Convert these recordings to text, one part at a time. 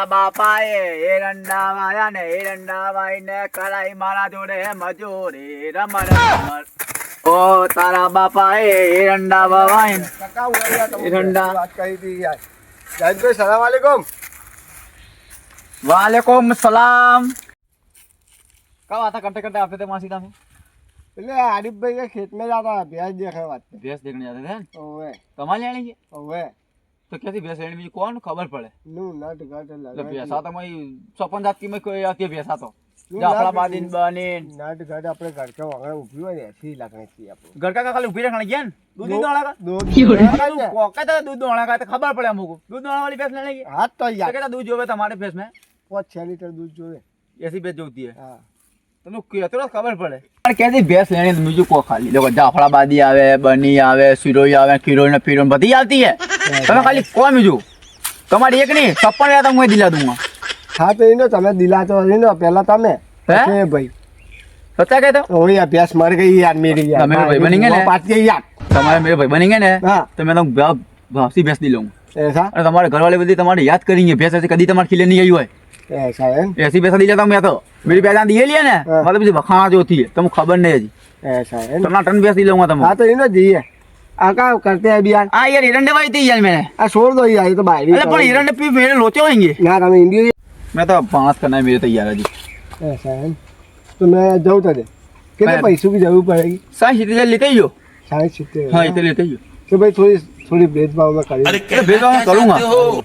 તારા બાપાએ એરંડા વાયા ને એરંડા વાઈને કરાઈ મારા જોડે મજૂરી રમણ ઓ તારા બાપાએ એરંડા વાવાઈને એરંડા વાત કરી હતી યાર. જાહિદભાઈ સલામ વાલેકુમ. વાલેकुम सलाम कब आता करते करते आते थे मासी में એટલે આરીફભાઈ કે ખેત में जाता भैंस देखने वास्ते. भैंस देखने जाते थे ओवे कमाल लेने के ओवे तो कैसी भैंस लेने में कौन खबर पड़े નું નટ ઘટ तो લગાવી भैंसा तो मैं सपन जात की में कोई आती है भैंसा तो નું जाफराबादीन बनी નટ ઘટ આપણે ઘર કે વગર ઊભી હોય ને 80 લાખની છે આપણે. घर का खाली उभी रखना ज्ञान दूध नहीं दोड़ा का દૂધ कहता दूध दोड़ा का तो खबर पड़े हमको दूध दोड़ा वाली भैंस लेने की હાથ તો तो યાર कहता दूध जो है तुम्हारे भैंस में 5-6 લીટર દૂધ જોવે. ऐसी भैंस जो होती है હા तुम कहते हो खबर पड़े कैसी भैंस लेने तो मुझे को खाली देखो जाफराबादी आवे बनी आवे सिरोई आवे खीरोई ने फिरोई बधी आती है તમે ખાલી કોણ બીજું તમારી એક નહીં 56 હું દિલા દઉંगा હા તો એનો તમે દિલાતો એનો પહેલા તમે હે? એ ભાઈ સચ્ચા કહેતો ઓય આ ભેંસ મર ગઈ યાર મેરી યાર. તમે ભાઈ બની ગયા ને? પાટ ગઈ યાર. તમારે મેરે ભાઈ બની ગયા ને હા તો મેં તો ભાવસી ભેંસ દી લઉં ऐसा અને તમારે ઘરવાળી બધી તમારે યાદ કરી ભેંસ હશે કદી તમારે ખીલે નહીં આવી હોય ऐसा है ऐसी भैंस दी लेता हूं मैं तो मेरी पहचान दिए लिए ना हाँ। मतलब वखां जो होती है तुमको खबर नहीं है जी ऐसा है तो ना टन भैंस दी लूंगा तुम हाँ तो इनो दिए आ का करते हैं अभी यार. हाँ यार हिरण्य भाई थी यार मैंने आ छोड़ दो यार ये तो बाहर अरे पर हिरण्य पी मेरे लोचे होंगे यार हमें इंडिया मैं तो 5 करना है मेरे तैयार है जी ऐसा है तो मैं जाऊँ तो दे कितने मैं- पैसों की जरूरत पड़ेगी. 60 लेते ही हो 60-70 हाँ इतने लेते ही हो तो भाई थोड़ी थोड़ी भेदभाव में करेंगे. अरे भेजो मैं करूंगा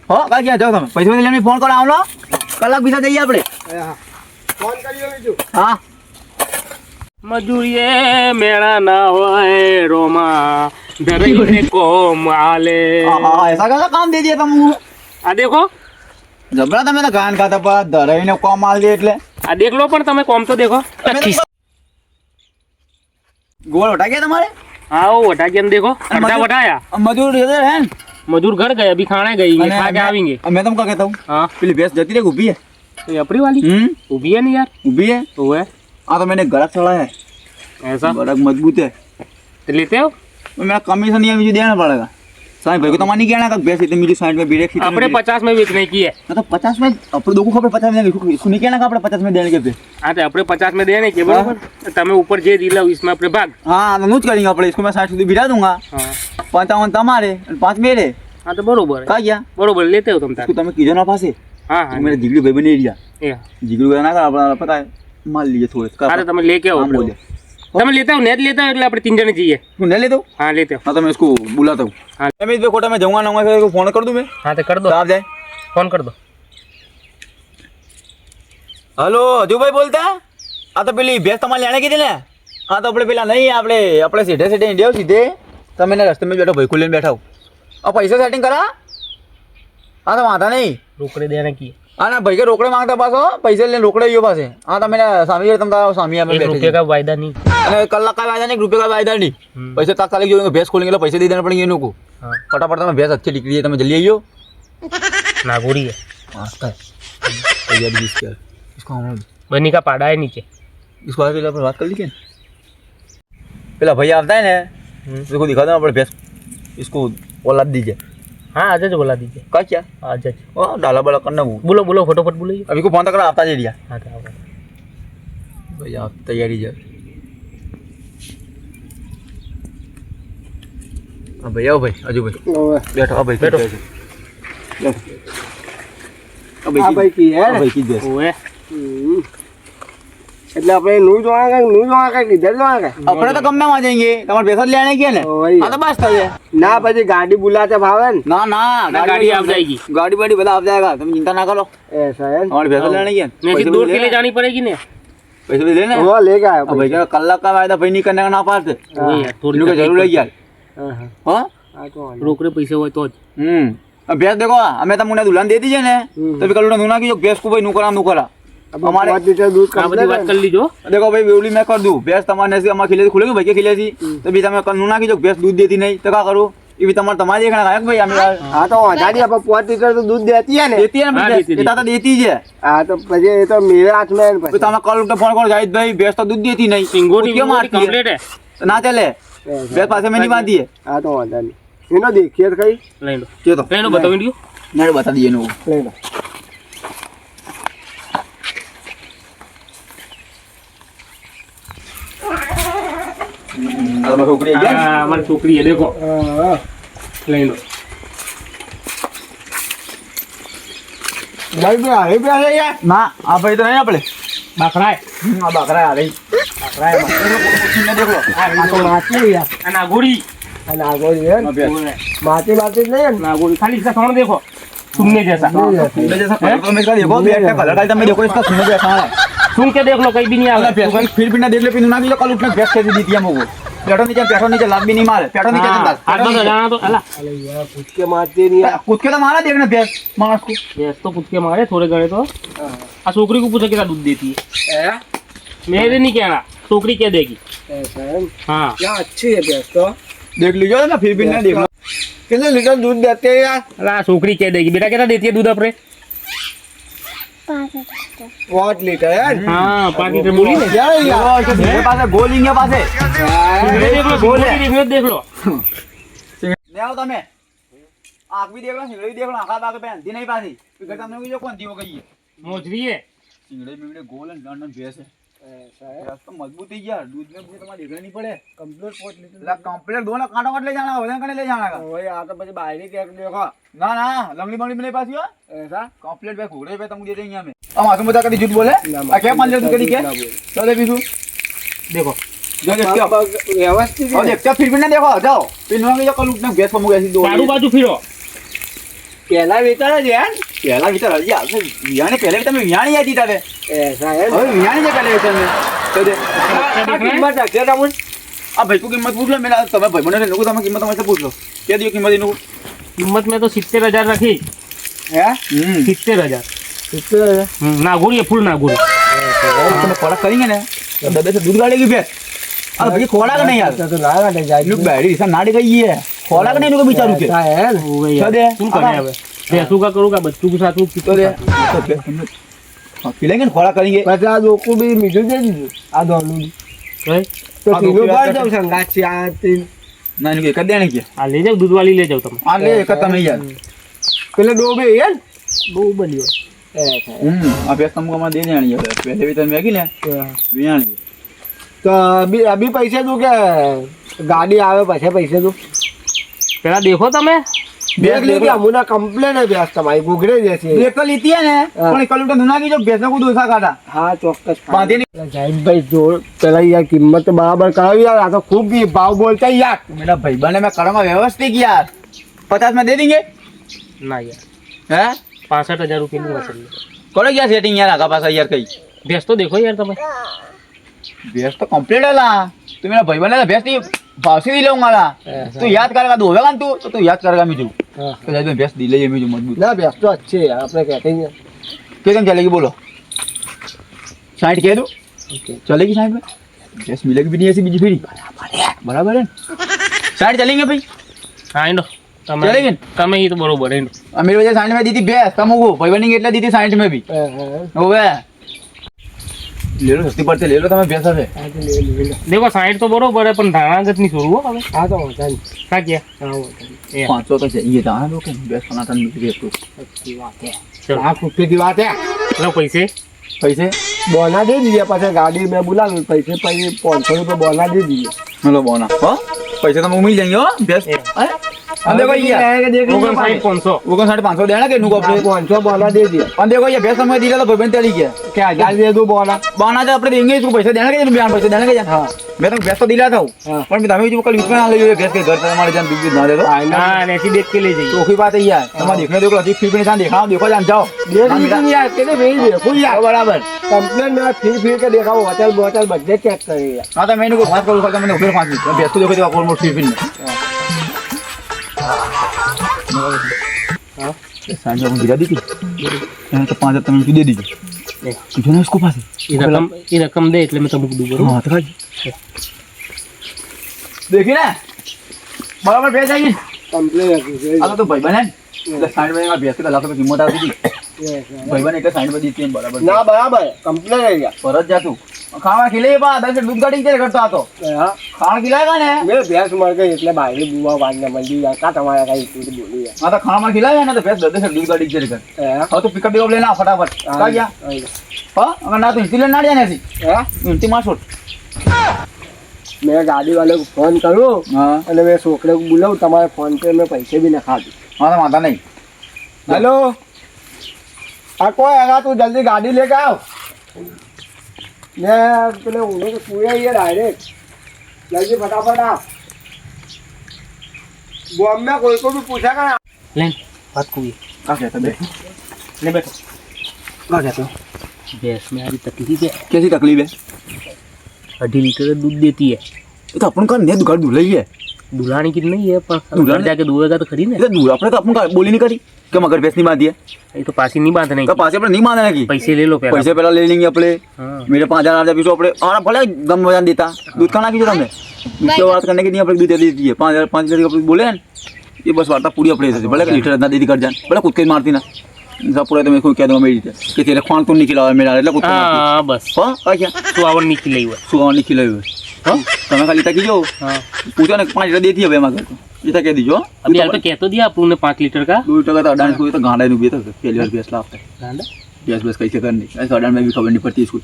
हाँ क्या क्या जाओ तुम पैसे लेने में फोन करो आओ लो कलाक बीता जाइए अपने हाँ फोन करियो बीजू. हाँ મજૂરીએ મેળા ના હોય રોમા ધરઈને કોમ આલે हाँ, ऐसा कैसा काम दे दिया तुम આ देखो जबरा તમે તો ગાન ખાતા પર ધરાઈને કોમ માલ દે એટલે આ દેખ લો પણ તમે કોમ તો દેખો ગોળ ઉઠા ગયા તમારે હા ઓ વટા કેમ દેખો અડધા વટાયા મજૂર હે ને મજૂર घर गए अभी खाने गई है खा के आवेंगे मैं तुमको कहता हूँ हाँ પેલી ભેંસ જતી રે ઊભી है तो ये अपनी वाली ऊभी है नहीं यार ઊભી है तो है हाँ तो मैंने गलत चढ़ाया है ऐसा बड़ा मजबूत है तो लेते हो तो मेरा कमीशन ये मुझे देना पड़ेगा साईं भाई को तो मानी क्या ना भैंस इतने मेरी साइड में ब्रेक अपने 50 में बेचने की है तो 50 में अपने दो को खबर 50 में इसको नहीं कहना कि अपने 50 में देने के पे हाँ तो अपने 50 में देने के बराबर तमे ऊपर जे दिला इसमें अपने भाग हाँ तो नूच करेंगे अपने इसको मैं 60 સુધી बिठा दूंगा हाँ 55 તમારે અને 5 मेरे हाँ तो बरोबर है का क्या बरोबर लेते हो तुम तार इसको તમે કીધો ના પાસે हाँ हाँ मेरे जिगरी भाई बने एरिया ये जिगरी का ना कर अपना पता है मान लीजिए थोड़े हाँ तो તમે लेके आओ हाँ, बोले તમે લેતા हो नेट लेता हो એટલે આપણે 3 જણ જઈએ तू ले ले दो हाँ लेते हो हाँ तो मैं इसको बुलाता हूँ हाँ मैं इस कोटा में जाऊंगा ना फिर फोन कर दूं मैं हाँ तो कर दो तो आप जाए फोन कर दो हेलो हजू भाई बोलता आ तो પેલી ભેંસ તમારે લેણે કીધી ને હા તો આપણે પેલા નહીં આપણે સીધે સીધે ઇન્ડિયા સીધે તમે ને રસ્તે में બેઠો ભાઈ ખુલ્લે બેઠા હો આ પૈસા સેટિંગ કરા હા તો વાંધા નહીં रोकड़े देने की હા ના ભાઈ કે રોકડે માંગતા પાછો પૈસા લઈને રોકડે આવ્યો પાસે હા તમે સામી તમે સામી અમે 1 रुपये का वायदा नहीं અને કલાક का वायदा नहीं रुपये का वायदा नहीं पैसे तात्कालिक जो भैंस खोलेंगे तो पैसे दे देना पड़ेंगे इनको हाँ फटाफट તમે ભેંસ अच्छी निकली है તમે जल्दी आइयो नागोरी है मस्त है तैयारी इसको हम बनी का पाड़ा है नीचे इसको आगे पर बात कर लीजिए पहला भैया आता है ना उसको दिखा दो अपने भैंस इसको औलाद दीजिए हाँ आज जो बोला दीजिए का क्या आज ओ डाला बड़ा करना वो बोलो बोलो फटाफट बोलो अभी को फोन तक आता जा दिया हाँ तो आओ। भैया आप तैयारी जा हाँ भैया आओ भाई अजू भाई ओवे बैठो अब भाई बैठो। अब आ भाई की है भाई की भैंस वो है એટલે આપણે નું જોવા કે કિધર જોવા કે अपने तो कम में आ जाएंगे तुम्हारे पैसा लेने के ना वही हाँ तो बस था ये ના પછી ગાડી બોલાતે ભાવે ને ना ना गाड़ी आप जाएगी गाड़ी वाड़ी बता आप जाएगा तुम चिंता ना करो ऐसा है हमारे पैसा लेने के नहीं दूर के लिए जानी पड़ेगी ना पैसे भी लेने वो लेके आया अब भैया कलाक का वायदा भाई नहीं करने का ना पाते वही है थोड़ी इनको जरूर है यार हाँ हाँ हाँ आ तो रोकड़े पैसे हुए तो अब भैंस देखो हमें तो मुन्ने दुल्हन दे दीजिए ना तो भी कल दूना की जो भैंस को भाई नुकरा अब हमारे 5 लीटर दूध आ कम बड़ी बात कर लीजो देखो भाई बेवली मैं कर दूं भैंस तुम्हारे से हमारे खिले खुलेगी भाई के खिले सी तो भी तुम्हें कल नुना की जो भैंस दूध देती नहीं तो क्या करूँ ये भी तुम्हारे देखना है भाई हमें हाँ तो गाड़ी अब 5 लीटर तो दूध देती है ने देती है ना हाँ, भैंस देती ये तो देती है हाँ तो પછી ये तो मेरे हाथ में है तो પછી तुम्हें कल फोन करो जाहिद भाई भैंस तो दूध देती नहीं सिंगोटी वो क्यों मारती है कंप्लीट है तो ना चले भैंस पासे में नहीं बांधी है हाँ तो वांधा नहीं એનો દેખીએ તો કઈ ले लो ये तो ले लो बताओ वीडियो मैंने बता दिए नो લઈ લો આ તો છોકરી આવી ગયા આ અમારી છોકરી છે દેખો હા લઈ લો ભાઈ બે હારે બે હારે યાર ના આ ભાઈ તો નહીં આપણે બાકરાય આ બાકરા આ રહી બાકરા દેખ લો આ તો માટી યાર અને આ ગોળી અને આગળ યાર આ બેસ માટી માટી જ નહીં ना गोली खाली इसका साउंड देखो सुनने जैसा सुनने जैसा कलर तो मैं इसका देखो बैट का कलर का मैं देखो इसका सुनने जैसा है सुन के देख लो कहीं भी नहीं अगला आएगा पैसा फिर भी ना देख ले फिर ना कि कल उठने बेस्ट कैसे दी थी हमको पेटो नीचे लाभ भी नहीं मारे पेटो नीचे हाँ, चलता हाथ में जाना तो अला अरे यार पूछ के मारते नहीं यार खुद के तो मारा देखना बेस्ट मार्क्स को ये तो कुछ के मारे थोड़े गए तो आ छोकरी को पूछो कितना दूध देती है मेरे नहीं कहना छोकरी क्या देगी ऐसा है हाँ क्या अच्छी है भैंस तो देख लीजिए ना फिर भी ना देखना कितने लीटर दूध देते हैं यार अला छोकरी क्या देगी बेटा कितना देती है दूध अपने 5 लीटर यार हाँ 5 लीटर बोली ना यार यार तो मेरे पास है गोल इंगे पास है सिगरेट देख लो बोल है। सिगरेट देख लो ले आओ તમે आंख भी देख लो सिगड़ी देख लो आंखा बाग पहन दी नहीं पासी फिर तुमने की जो कौन दी हो गई है मोजरी है सिगड़ी में गोल एंड डंडन भैंस है ऐसा है रस तो मजबूत है यार दूध में मुझे तुम्हारे देखना नहीं पड़े कंप्लीट 5 लीटर ला कंप्लीट दोनों कांटो काट ले जाना वजन करने ले जाना का वही आ तो बस बाहर ही क्या देखो ना ना लंगड़ी बंगड़ी में नहीं पासी हो ऐसा कंप्लीट पे घोड़े पे तुम दे देंगे हमें अब आसम बता कभी झूठ बोले आ क्या मान ले तू कभी क्या चले भी तू देखो जो देखते हो व्यवस्थित और देखते हो फिर भी ना देखो जाओ फिर नो जो कल उठने गैस पमुगे ऐसी दो चारू बाजू फिरो पहला वेचारा है यार पहला विचार हल्दी हाल से वियाने पहले भी तुम्हें वियानी आई थी तारे ऐसा है अरे वियानी से पहले विचार में तो दे कीमत रखे था मुझ अब भाई को कीमत पूछ लो मेरा तुम्हें भाई बने लोगों तुम्हें कीमत हमसे पूछ लो क्या दियो कीमत इनको कीमत में तो 70,000 रखी है 70,000 कितने नागोरी है फुल नागोरी तुम्हें खोराक करेंगे ना तो दबे से दूध गाड़ेगी भैंस अब भाई खोराक नहीं यार तो लागा नहीं जाए लोग बैठी ऐसा नाड़ी गई है खोराक नहीं इनको बेचारू के ऐसा है हो गई क्या दे तुम करे अब भैंसों का करूँगा बच्चों के साथ में तो दे खिलेंगे खोराक करेंगे 50 को भी मीठू दे दीजिए आ दोनों भी तो आ तीनों दो बार किलो जाओ संगात से आ 3 ना इनको एक देने की आ ले जाओ दूध वाली ले जाओ तुम आ ले एक नहीं यार पहले 2 भी यार बहू बनी ऐसा है अब ये तुमको मैं दे देनी है पहले भी तो मैं की ले वियानी तो अभी पैसे दो क्या गाड़ी आवे पैसे पैसे दो पहला देखो તમે देख लीजिए मुना कंप्लेन है भैंस तुम्हारी गुगड़े जैसी है देख तो लेती है ना पण कल उठा धुना की जो भैंस को दूसरा काटा हाँ चौक्कस बांधे नहीं जाहिद भाई जो पहला यार कीमत तो बराबर करो यार आ तो खूब भी भाव बोलते हैं यार मेरा भाई बने मैं करूंगा व्यवस्थित यार 50 में दे देंगे ના યાર हैं 65,000 રૂપિયા લૂંગા ચલી करो क्या सेटिंग यार आगा पास यार कहीं ભેંસ તો દેખો યાર તમે भैंस तो कंप्लीट है ला तू मेरा भाई बने भैंस नहीं भाव से दी लूंगा ला तू याद करेगा तो होगा तू तो तू याद करेगा मुझे तो जब मैं भैंस दी ले मुझे मजबूत ना भैंस तो अच्छे है आपने कहते हैं कितने चलेगी बोलो 60 कह दो चलेगी 60 में भैंस मिलेगी भी नहीं ऐसी बीजी फिरी बराबर है 60 चलेंगे भाई હા એનો તમે ચલેગી ને? તમે ઈ તો બરોબર એનો मेरी वजह 60 में दी थी भैंस तुम वो भाई बनेंगे इतना दी थी 60 में भी होवे ले लो सस्ती पड़ते ले लो तुम्हें भैंस है देखो 60 તો બરોબર હે પણ ધાણાગત ની છોડવો હવે हाँ तो होता नहीं કા કે हाँ होता नहीं 500 तो चाहिए था लोग भैंस सनातन मिल तो अच्छी बात है ચલો लाख रुपये की बात है લો પૈસે पैसे बोना दे दीजिए पास गाड़ी में बुला लो पैसे 500 रुपये बोना दे दीजिए हेलो बोना हो पैसे तो मिल जाएंगे हो भैंस देखो ये ઓગણ 500 वो कौन 550 देना के नुको अपने 500 बोना दे दिए और देखो ये भैंस हमें दिला तो भाई बन तरीके क्या 1000 दे दो बोना बाना तो अपने देंगे इसको पैसे देना के बयान पैसे देना के जान हाँ मैं तो भैंस तो दिला था हाँ। पर मैं हमें जो कल इसमें ना ले भैंस के घर से हमारे जान दूध ना दे दो હા નેસી દેખ કે લઈ જઈએ तो कोई बात है यार तुम देखने देखो अभी फिर भी निशान देखा देखो जान जाओ देख लीजिए यार कितने भेज देखो यार बराबर कंप्लेन में फिर के देखा वो होटल बोतल बदले चेक करेगा हाँ तो मैंने को बात करूँ मैंने फिर 5 मिनट भैंस तो देखो देखो ऑलमोस्ट फिर में हाँ साइड में गिरा दी थी यहाँ तो 5000 तुम दे दीजिए कुछ ना उसको पास ઈ રકમ દે એટલે મેં તમને કીધું બરોબર हाँ तो देखिए ना बराबर भैंस आई कंप्लेन अब तो भाई बने साइड में भैंस के लाख रुपए कीमत आती थी भाई बने एक साइड में दी थी बराबर ना बराबर कंप्लेन है क्या परत जा तू खावा खिले बा 10 दूध गाड़ी के करता तो हाँ खाण खिलाएगा ने मेरे भैंस मर गई એટલે બાયરી બુવા વાડને મળી યાર કા તમારા કઈ તું બોલી યાર हाँ तो खाना में खिलाएगा ना तो भैंस 10 दूध गाड़ी के कर हाँ हाँ तो पिकअप पिकअप लेना फटाफट का गया हाँ अगर ना तो इसी लेना जाने ऐसी हाँ इंटी मार छोड़ મેં ગાડીવાળાને ફોન કર્યો હા અને મેં છોકરે બોલાવું તમારે ફોન પે મેં પૈસે બી નખાવી. હા તો વાંધો નહીં. હેલો હા કોઈ આગા તું જલ્દી ગાડી લે આવ. મેં પેલે ઊંઘે તો સુઈ આવીએ ડાયરેક્ટ. જલ્દી ફટાફટ આવ. બોમ્બે કોઈ બી પૂછા કર. લેન વાત કુએ કા કહેતા બે ले बैठो કા કહેતો भैंस में आ रही तकलीफ है कैसी तकलीफ है 2.5 लीटर दूध देती है ये तो अपन का ने दुकान दूल्हा ही है दुलानी की नहीं है पर दुलानी? घर जाके दुएगा तो खरी ये ना तो दूर अपने तो अपन का बोली नहीं करी कि मगर भैंस नहीं बांधी है ये तो पासी नहीं बांधने तो की पासे अपने नहीं बांधने की पैसे ले लो पहले पैसे पहला ले लेंगे अपने हाँ मेरे 5,000 आ पीछे अपने और भले दम वजन देता दूध का ना कीजिए तुमने दूध की बात करने की नहीं अपने दूध दे दीजिए 5,000 अपने बोले हैं ये बस वार्ता पूरी अपने से भले लीटर इतना दे दी कर जान भले खुद के मारती ना सब पूरा तो मैं कोई कह दूंगा मेरी कि तेरे खान तो नहीं खिलावा मेरा એટલે કુત્તો हाँ बस હા આ क्या तो आवर नहीं खिलाई हुआ સુવા નહીં ખિલાવ્યું હા તમે ખાલી તકી જો हाँ પૂછો ને 5 લીટર દેતી હવે એમાં કરતો એ તો કહી દીજો अभी यार तो कह तो दिया आपने 5 लीटर का 2 ટકા તો અડાણ કોઈ તો ગાંડા નું બે તો પહેલી વાર બેસ લાવતા गांडा બેસ બેસ कैसे करनी ऐसे अडान में भी खबर नहीं पड़ती इसको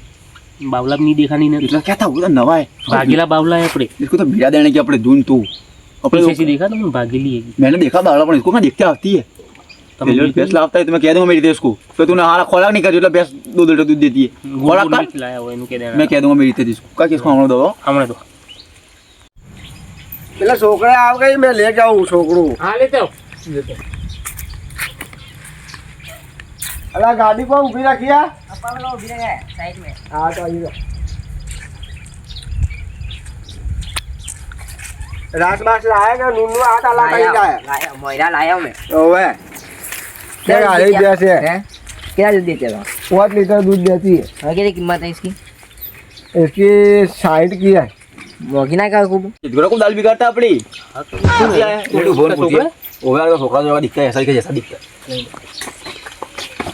बावला भी नहीं देखा नहीं ना इतना क्या था वो तो नवा है भागीला बावला है अपने इसको तो भिड़ा देने की अपने धुन तू पीछे अपने से देखा तो भागीली है मैंने देखा बावला पर इसको मैं देखते आती है पहली बार भैंस लाता है तो मैं कह दूंगा मेरी तेज को तो तूने हारा खोला नहीं कर जो भैंस 2 लीटर दूध देती है खोला गुड़ कर खिलाया हुआ इनके देना मैं कह दूंगा मेरी तेज को क्या किसको हमने दो हमने तो પેલા છોકરા આવ ગઈ મેં લે જાઉં છોકરું. हाँ लेते हो અલા ગાડી પર ઊભી રાખી આ. अपन लोग भी है साइड में હા તો આવી જાઓ. રાત બાસ લાયા કે નુનુ આ તાલા કરી જાય. लाया मोइरा लाया हूं मैं ઓવે તે ગાડી બેસે हैं क्या दूध देते हो 5 लीटर दूध देती है. और क्या कीमत है इसकी इसकी 60 की है. मोगी ना का खूब इधर को दाल बिगाड़ता अपनी क्या है थोड़ी फोन पूछिए ओवे का छोकरा जो दिखता है ऐसा ही जैसा दिखता है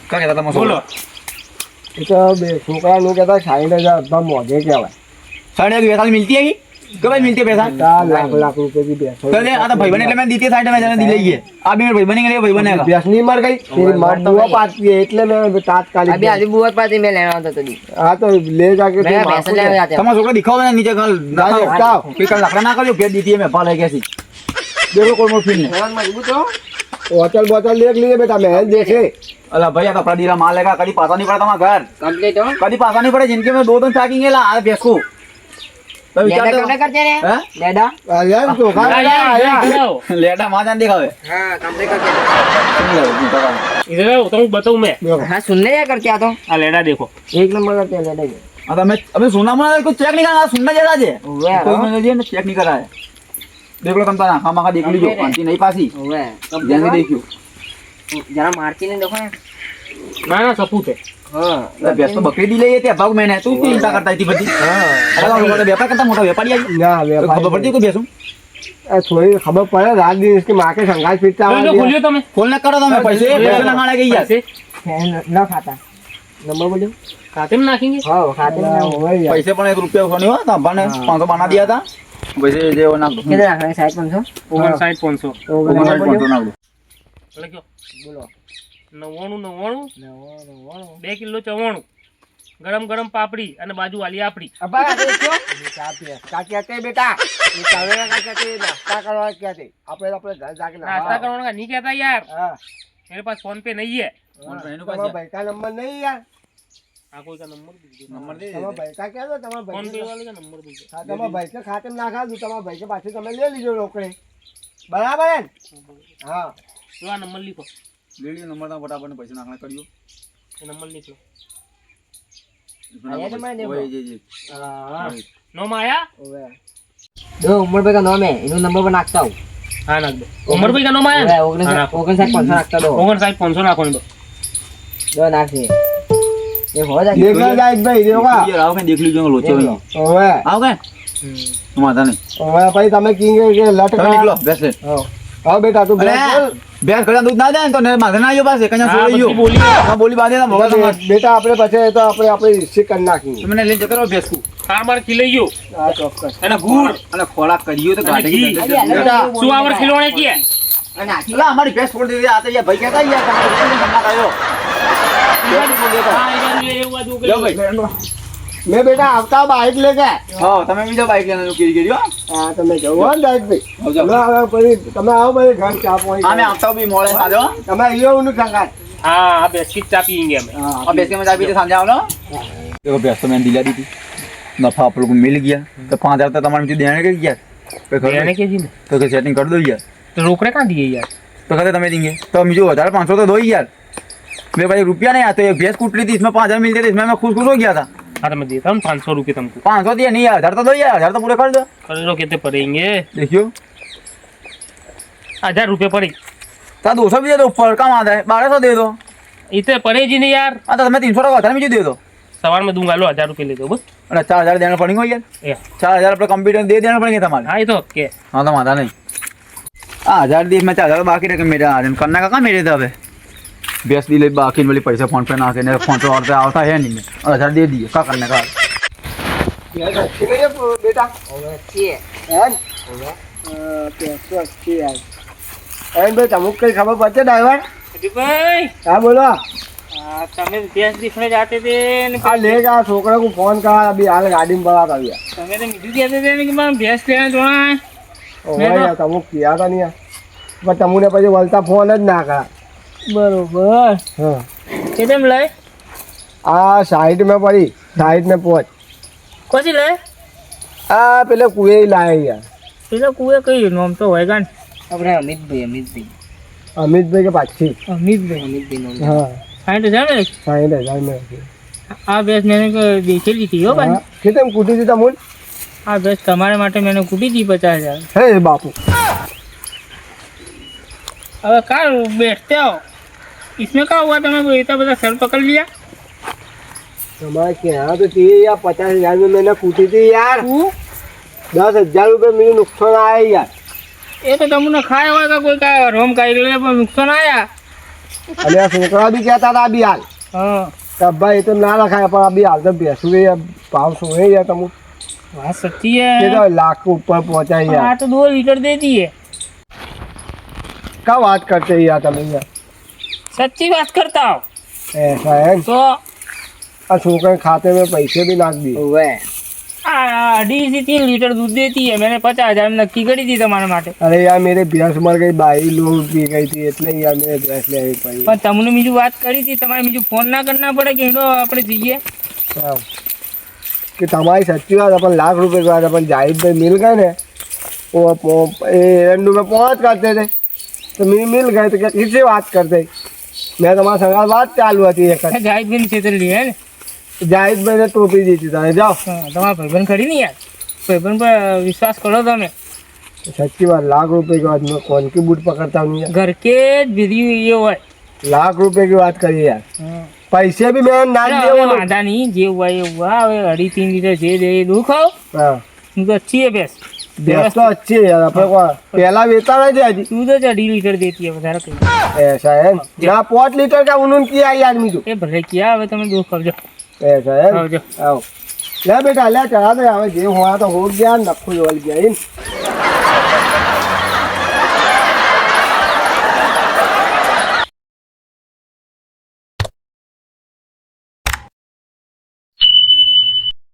क्या कहता था मैं बोलो એ તો બે છોકરાનું કહેતા 60,000 રૂપિયા મોંઘે કહેવાય. 60,000 की पैसा मिलती है कि कब मिलती है पैसा 4 लाख रुपए की भैंस तो ले आता भाई बने એટલે મેં દીધી 60,000 दी લઈએ આ બી ભાઈ બની ગયો ભાઈ બનેगा ભેંસ નહીં મર ગઈ તેરી માર બુआ पाती है એટલે મેં તાત્કાલિક अभी आलू बुआत पाते मैं लेना होता तो दी હા તો ले जाके मैं તું पैसा बापू ले दे. जाते તમારો છોકરો દિખાવો ને નીચે ગાલ ના, નાખો કે કલ લાકડા ના કર્યો ફેર દીધી મેં પાલે કેસી देखो कोई मोफिल नहीं फोन मजबूत हो बोतल बोतल देख लीजिए बेटा महल देखे. अला भाई आ कपड़ा दीरा माल लेगा कभी पासा नहीं पड़ा तुम्हारा घर कंप्लीट हो कभी पासा नहीं पड़े जिनके में 2 दिन पैकिंग है ला आ भैंस को तो लेडा विचार करने करते हैं हैं लेडा अरे तो खा आया लेटा मां जान दिखावे हाँ कंप्लीट करते हैं इधर आओ तो बताऊं मैं हाँ सुनने क्या करते आ तो आ लेडा देखो 1 नंबर करते हैं लेडा ये अब मैं अबे सुना मैं कुछ चेक नहीं करना सुनना जरा जे ओए कोई मैंने जे चेक नहीं करा है देख लो तुम तो आंखा माखा देख लीजिए पांची नहीं पासी ओए ध्यान से देखियो जरा मारती नहीं देखो ना ना सपूत है हाँ अरे भैंस तो बकरी दी ले ये भाग मैंने तू क्यों चिंता करता थी बच्ची अरे लोगों का व्यापार करता मोटा व्यापारी आई ना तो खबर पड़ती को भैंसू थोड़ी खबर पड़े रात दिन इसकी माँ के संघात फिरता लो खोलियो તમે खोलने करो तो मैं पैसे पैसे लगाने गई यार पैसे ना खाता नंबर बोलो खाते में नाखेंगे हाँ खाते में ना पैसे पण 1 रुपया नहीं हुआ था बने 500 बना दिया था वैसे जो ना किधर रख रहे हैं 500 59 500 500 ना લખ્યો બોલો 99 2 કિલો 94 ગરમ ગરમ પાપડી અને બાજુ વાલી આપડી अब्बा देखो क्या कहते हैं बेटा ये चावल का कहते हैं नाश्ता करवा कहते अपने अपने घर जाके नाश्ता करने का नहीं कहता यार हाँ मेरे पास फोन पे नहीं है તમારા ભાઈ का नंबर नहीं यार हाँ कोई का नंबर दीजिए नंबर दे તમારા ભાઈ का क्या दो તમારા फोन पे ભાઈ वाले का नंबर दीजिए હા તમારા ભાઈ કે ખાતે નાખા દઉં તમારા ભાઈ કે પાછું તમે લઈ લીજો રોકડે બરાબર હે હા लो आ नंबर लिखो लेडी नंबर था फटाफट पैसे नाखना करियो ये नंबर लिख लो आया तो मैं देखो। ओए जी હા नो माया ઓવે दो उमर भाई का नाम है इन्होंने नंबर पर नाखता हूँ हाँ नाख दो उमर भाई का नाम आया ना? हाँ, नाखो। 59 नाखता दो 59 500 नाखो दो दो नाख से ये हो जाएगा देखना जाए भाई देखा ये राव के देख लीजिए लोचे में ઓવે आओ गए माता नहीं ઓવે भाई તમે કિંગ કે લટ તમે निकलो बेस ले હા બેટા તું अरे बेस खड़ा दूध ना दे तो ने माथे ना आयो पास कन्या हाँ, सोइयो बच्ची बोली। हां बोली बादे ना भगत मत બેટા આપણે પછી તો આપણે આપણે હિસ્સે કરી નાખી तुमने ले जकरो बेस को हाँ मार खिलाइयो હા ચોક્કસ અને ગુડ અને ખોરાક કરિયો तो ગાડે की अरे अलग बेटा अलग सुआवर खिलौने की है नाखी अला हमारी बेस छोड़ दे आते ये भाई कहता है यार तुम्हारे को करना कायो बेस छोड़ देता हाँ इधर ये हुआ जो लो भाई મેં બેટા આવતા બાઈક લે ગયા. હા તમે બીજો બાઈક લઈને નોકરી કરી હો હા તમે જવો હો ને ડાયરેક્ટ ભાઈ. જાઓ. હવે પછી તમે આવો પછી ઘર ચા પાણી અમે આવતા બી મોડે સાજો તમે અહીંયા નું સંગાત. હા આ બેસ્કીટ ચા પીએંગે અમે अब बेच के मैं चाबी सामने आओ ना देखो भैंस तो मैंने दिला दी थी नफा आप लोग को मिल गया तो 5,000 तो तुम्हारे मुझे देने के यार देने के जी ने तो क्या सेटिंग कर दो यार तो रोकड़े कहाँ दिए यार तो कहते तुम्हें देंगे तो मुझे 1,500 तो दो ही यार मेरे पास रुपया नहीं आते एक भैंस कूट रही थी इसमें 5,000 मिलते थे इसमें मैं खुश खुश हो गया था हाँ तो मैं देता हूँ 500 रुपये तुमको 500 दिया नहीं यार 1,000 तो दो यार 1,000 तो पूरे कर दो कर लो कितने पड़ेंगे देखियो 1000 रुपये पड़े तो 200 भी दे दो ऊपर कम आता है 1,200 दे दो इतने पड़े जी नहीं यार हाँ तो मैं 300 का था मुझे दे दो सवार में दूंगा लो 1000 रुपये ले दो बस अरे 4,000 देना पड़ेंगे यार या 4,000 अपने कंप्यूटर दे देना पड़ेंगे तुम्हारे हाँ ये तो हक्के हाँ तो माता नहीं 1,000 दिए मैं 4,000 बाकी रखे मेरे आदमी करना का काम मेरे तब बेस दिले बाकी वाली पैसे फोन पे ना के फोन पे और पे आता है नहीं और 1,000 दे दिए क्या करने का બેટા હવે છીએ હે પેસો अच्छी है એમ ભાઈ તમુક કઈ ખબર પડશે ડ્રાઈવર? भाई હા બોલો. તમે ભેંસ દીખને જાતે थे ने આ લે જા છોકરા को फोन करा अभी हाल गाड़ी में बड़ा कर તમે તો મીઠું કહેते थे ને કે મારે ભેંસ લેવા જોણા है दिया तमुक किया था नहीं पर तमुने પછી વળતા ફોન જ ના કરા. बरोबर હા કેમ લઈ આ સાઈડ में પડી સાઈડ में પહોંચ કોસી લઈ આ પેલે કુએ લાય યાર પેલો કુએ કઈ નામ તો હોય ગાન આપણે અમિતભાઈ અમિતભાઈ કે પાછી અમિતભાઈ નામ હા 60,000 में 60,000 में આ ભેંસ मैंने દેખેલી थी हो भाई कितने में कूटी थी तमुन? આ ભેંસ તમારે માટે मैंने કૂટી थी 50,000 हे बापू अब कार बैठते हो इसमें क्या हुआ तुम्हें इतना बड़ा सर पकड़ लिया हमारे यहाँ तो थी यार 50,000 में मैंने कूटी थी यार. तू 10,000 रुपये मुझे नुकसान आया यार. ये तो तुमने खाया होगा कोई का रोम का ले पर नुकसान आया अरे यार छोकरा भी कहता था अभी हाल हाँ तब भाई तो ना रखा है पर अभी हाल तो भैंसू के भाव सो है यार तमु बात सच्ची ये है तो लाख के ऊपर पहुंचा है यार. हाँ तो 2 लीटर दे दिए क्या बात करते हैं यार तमु यार? सच्ची बात करता हूँ ऐसा है तो और छोकरे खाते में पैसे भी नाक दिए. હવે 2.5 થી 3 लीटर दूध देती है मैंने 50,000 में नक्की करी थी तुम्हारे माटे अरे यार मेरे भैंस मर गई बाई लोग पी गई थी એટલે यार मेरे भैंस ले आई पड़ी. પણ તમને બીજું વાત કરી હતી તમારે બીજું ફોન ના करना પડે કે એનો આપણે જઈએ हाँ. कि तुम्हारी सच्ची बात अपन लाख रुपए के बाद अपन जाहिद में मिल गए ने वो एरंडू में पहुंच करते थे तो मिल गए तो क्या किससे बात करते? मैं तुम्हारे संग बात चालू थी एक જાહિદ બેન છેતર લી है जाहिद भाई ने टोपी दी थी तारे जाओ. हाँ તમારા ભાઈબંધ ખરી નહીં યાર ભાઈબંધ પર વિશ્વાસ કરો તમે सच्ची बात लाख रुपए के बाद मैं कौन की बूट पकड़ता हूँ यार. घर के विधि ये હોય लाख रुपए की बात करिए यार. हाँ पैसे भी मैंने ना दिए હવે वो लोग. વાંધા નહીં જે हुआ ये हुआ હવે 2.5-3 लीटर જે દે એ દુઃખ આવ हाँ. હું તો अच्छी है भैंस भैंस तो अच्छी है यार अपने को पहला वेता नहीं थे अजी. તું તો 2.5 लीटर देती है વધારે કઈ ऐसा है ना 5 लीटर का उन्होंने किया है आदमी तो. એ ભલે કિયા હવે તમે દુઃખ આવજો ऐसा है આવજો आओ ले बेटा ले चढ़ा दे हमें जे हुआ तो हो गया नखुल वल गया इन